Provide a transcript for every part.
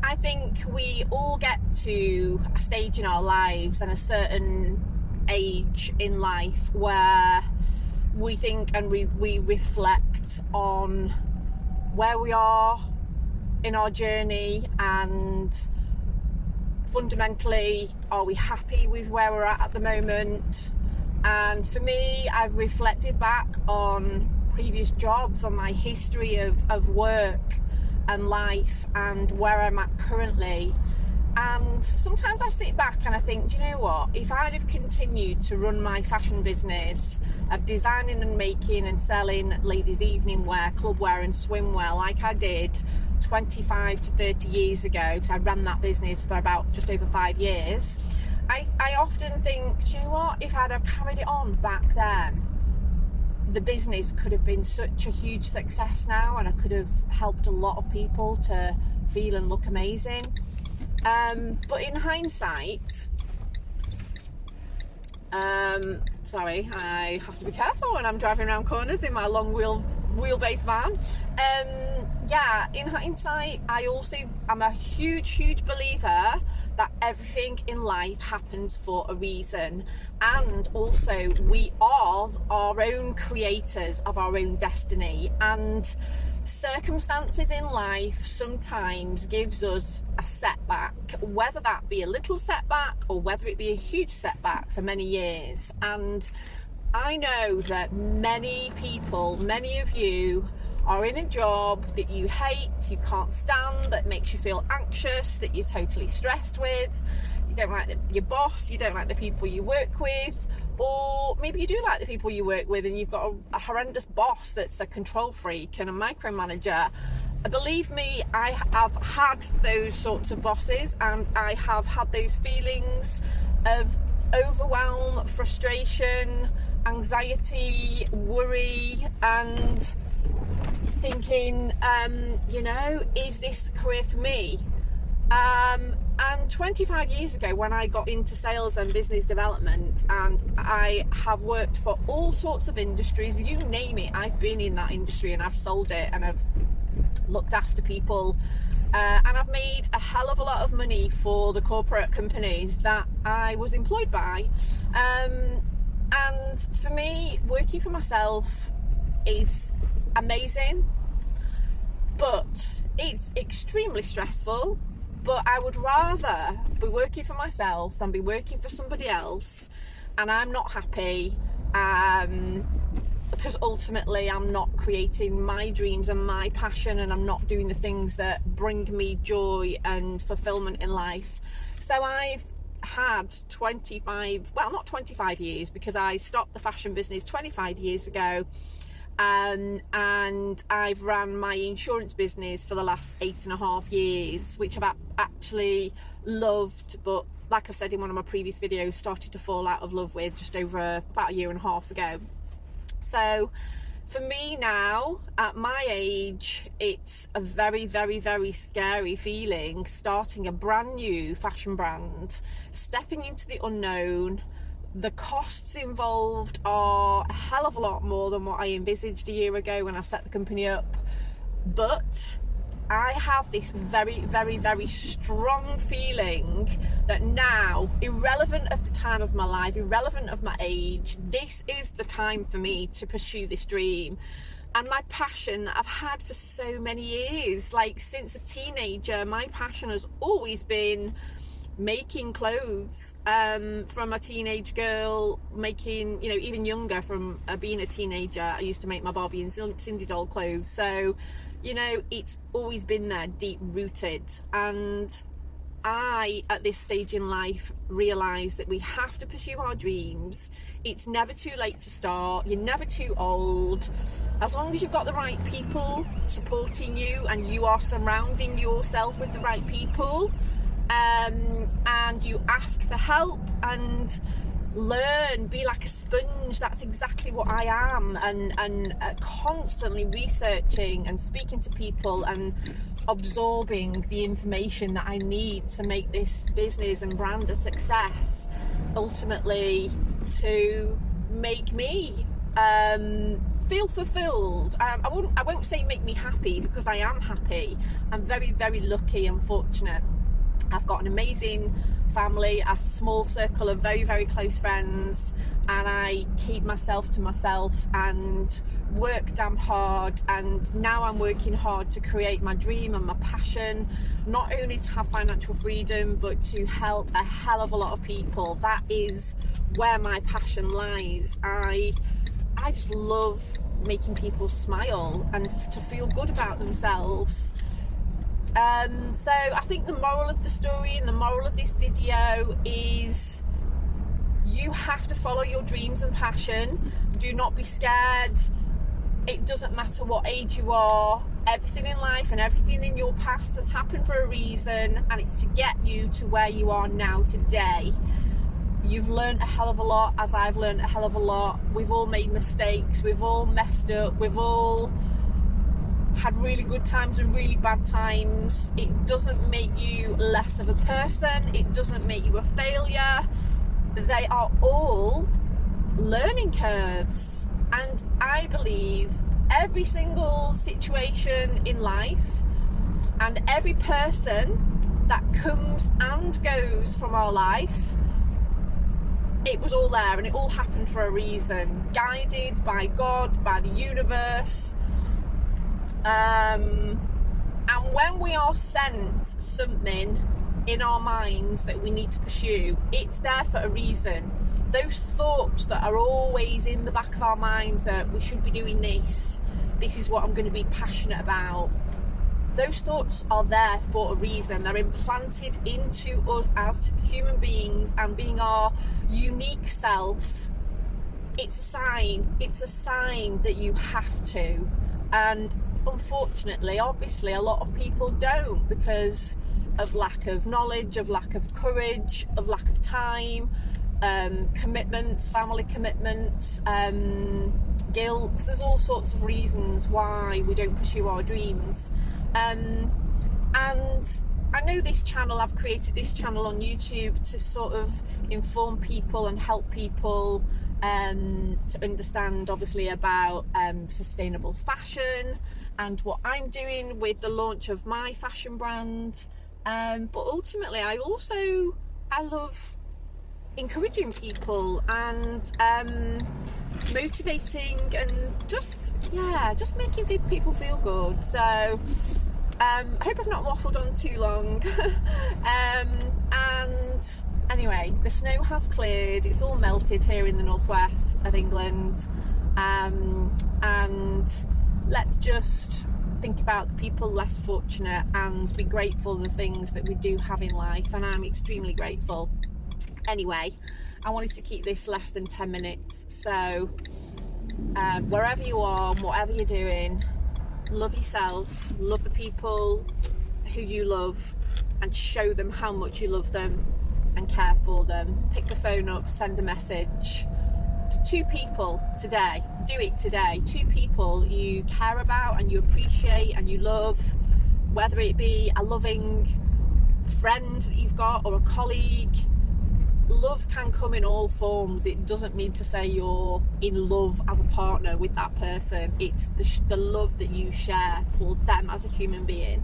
I think we all get to a stage in our lives and a certain age in life where we think and we reflect on where we are in our journey, and fundamentally, are we happy with where we're at the moment? And for me, I've reflected back on previous jobs, on my history of work and life, and where I'm at currently. And sometimes I sit back and I think, do you know what, if I'd have continued to run my fashion business of designing and making and selling ladies' evening wear, club wear and swimwear like I did 25 to 30 years ago, because I ran that business for about just over 5 years, I often think, do you know what, if I'd have carried it on back then, the business could have been such a huge success now, and I could have helped a lot of people to feel and look amazing. But in hindsight, sorry, I have to be careful when I'm driving around corners in my long wheelbase van. Yeah, in hindsight, I'm a huge believer that everything in life happens for a reason, and also we are our own creators of our own destiny, and circumstances in life sometimes gives us a setback, whether that be a little setback or whether it be a huge setback for many years. And I know that many people, many of you, are in a job that you hate, you can't stand, that makes you feel anxious, that you're totally stressed with. You don't like your boss, you don't like the people you work with, or maybe you do like the people you work with and you've got a horrendous boss that's a control freak and a micromanager. Believe me, I have had those sorts of bosses, and I have had those feelings of overwhelm, frustration, anxiety, worry, and thinking, you know, is this the career for me? And 25 years ago, when I got into sales and business development, and I have worked for all sorts of industries, you name it, I've been in that industry and I've sold it and I've looked after people, and I've made a hell of a lot of money for the corporate companies that I was employed by. And for me, working for myself is amazing, but it's extremely stressful. But I would rather be working for myself than be working for somebody else, and I'm not happy, because ultimately I'm not creating my dreams and my passion, and I'm not doing the things that bring me joy and fulfillment in life. So I've had not 25 years, because I stopped the fashion business 25 years ago. And I've ran my insurance business for the last 8.5 years, which I've actually loved, but like I said in one of my previous videos, started to fall out of love with just over about 1.5 years ago. So for me now, at my age, it's a very scary feeling, starting a brand new fashion brand, stepping into the unknown. The costs involved are a hell of a lot more than what I envisaged 1 year ago when I set the company up. But I have this very strong feeling that now, irrelevant of the time of my life, irrelevant of my age, this is the time for me to pursue this dream. And my passion that I've had for so many years, like since a teenager, my passion has always been making clothes, from a teenage girl, making, you know, even younger, from being a teenager, I used to make my Barbie and Cindy doll clothes. So, you know, it's always been there, deep rooted. And I, at this stage in life, realise that we have to pursue our dreams. It's never too late to start, you're never too old, as long as you've got the right people supporting you and you are surrounding yourself with the right people. And you ask for help and learn, be like a sponge. That's exactly what I am, and constantly researching and speaking to people and absorbing the information that I need to make this business and brand a success, ultimately to make me feel fulfilled. I won't say make me happy, because I am happy. I'm very, very lucky and fortunate. I've got an amazing family, a small circle of very, very close friends, and I keep myself to myself and work damn hard. And now I'm working hard to create my dream and my passion, not only to have financial freedom, but to help a hell of a lot of people. That is where my passion lies. I just love making people smile and to feel good about themselves. So I think the moral of the story and the moral of this video is you have to follow your dreams and passion. Do not be scared. It doesn't matter what age you are. Everything in life and everything in your past has happened for a reason, and it's to get you to where you are now today. You've learned a hell of a lot, as I've learned a hell of a lot. We've all made mistakes, we've all messed up, we've all had really good times and really bad times. It doesn't make you less of a person, it doesn't make you a failure. They are all learning curves, and I believe every single situation in life and every person that comes and goes from our life, it was all there and it all happened for a reason, guided by God, by the universe. And when we are sent something in our minds that we need to pursue, it's there for a reason. Those thoughts that are always in the back of our mind that we should be doing this is what I'm going to be passionate about, those thoughts are there for a reason. They're implanted into us as human beings, and being our unique self, it's a sign that you have to. And unfortunately, obviously, a lot of people don't, because of lack of knowledge, of lack of courage, of lack of time, commitments, family commitments, guilt. There's all sorts of reasons why we don't pursue our dreams. And I know this channel, I've created this channel on YouTube to sort of inform people and help people to understand, obviously, about sustainable fashion and what I'm doing with the launch of my fashion brand. But ultimately, I love encouraging people and motivating and just making people feel good. So I hope I've not waffled on too long. And anyway, the snow has cleared, it's all melted here in the northwest of England, and let's just think about the people less fortunate and be grateful for the things that we do have in life, and I'm extremely grateful. Anyway, I wanted to keep this less than 10 minutes, so wherever you are and whatever you're doing, love yourself, love the people who you love, and show them how much you love them and care for them. Pick the phone up, send a message to 2 people today. Do it today. 2 people you care about and you appreciate and you love, whether it be a loving friend that you've got or a colleague. Love can come in all forms. It doesn't mean to say you're in love as a partner with that person. It's the love that you share for them as a human being.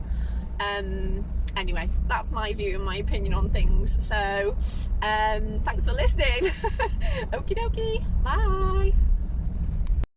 Anyway, that's my view and my opinion on things. So thanks for listening. Okie dokie, bye.